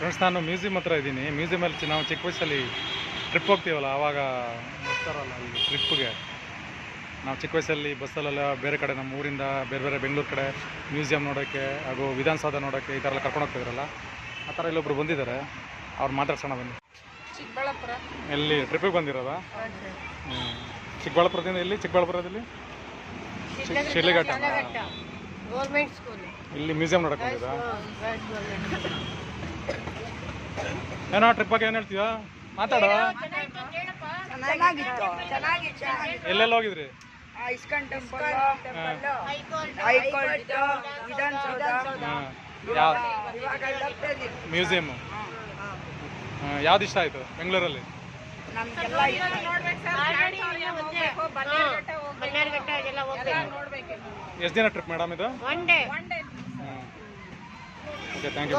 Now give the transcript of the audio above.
Friends, ನಾನು museum ಹತ್ರ ಇದ್ದೀನಿ. ಮ್ಯೂಸಿಯಮಲ್ಲಿ ನಾವು ಚಿಕ್ಕ ವಯಸ್ಸಲ್ಲಿ ಟ್ರಿಪ್ ಹೋಗ್ತೀವಲ್ಲ, ಆವಾಗ ಬರ್ತಾರಲ್ಲ ಇಲ್ಲಿ ಟ್ರಿಪ್ಗೆ. ನಾವು ಚಿಕ್ಕ ವಯಸ್ಸಲ್ಲಿ ಬಸ್ಸಲ್ಲೆಲ್ಲ ಬೇರೆ ಕಡೆ ನಮ್ಮ ಊರಿಂದ ಬೇರೆ ಬೇರೆ ಬೆಂಗಳೂರು ಕಡೆ ಮ್ಯೂಸಿಯಂ ನೋಡೋಕ್ಕೆ ಹಾಗೂ ವಿಧಾನಸೌಧ ನೋಡೋಕ್ಕೆ ಈ ಥರ ಎಲ್ಲ ಕರ್ಕೊಂಡು ಹೋಗ್ತಿದ್ರಲ್ಲ, ಆ ಥರ ಇಲ್ಲೊಬ್ರು ಬಂದಿದ್ದಾರೆ. ಅವ್ರು ಮಾತಾಡ್ಸೋಣ ಬನ್ನಿ. ಚಿಕ್ಕಬಳ್ಳಾಪುರ ಎಲ್ಲಿ ಟ್ರಿಪ್ಪಿಗೆ ಬಂದಿರೋದಾ? ಚಿಕ್ಕಬಳ್ಳಾಪುರದಿಂದ ಎಲ್ಲಿ? ಚಿಕ್ಕಬಳ್ಳಾಪುರದಲ್ಲಿ ಶಿಡ್ಲಘಟ್ಟ ಗೌರ್ಮೆಂಟ್ ಸ್ಕೂಲ್. ಇಲ್ಲಿ ಮ್ಯೂಸಿಯಂ ನೋಡಕ್ಕೆ ಬಂದಿದ್ದಾ? ಏನೋ ಟ್ರಿಪ್ ಬಗ್ಗೆ ಏನು ಹೇಳ್ತೀಯಾ? ಮಾತಾಡೋ. ಎಲ್ಲೆಲ್ಲ ಹೋಗಿದ್ರಿ? ಇಸ್ಕಾನ್ ಟೆಂಪಲ್, ಯಾವ ಮ್ಯೂಸಿಯಂ ಯಾವ್ದು ಇಷ್ಟ ಆಯಿತು ಬೆಂಗಳೂರಲ್ಲಿ? ಎಷ್ಟು ದಿನ ಟ್ರಿಪ್ ಮೇಡಮ್ ಇದು? One day. Okay, thank you.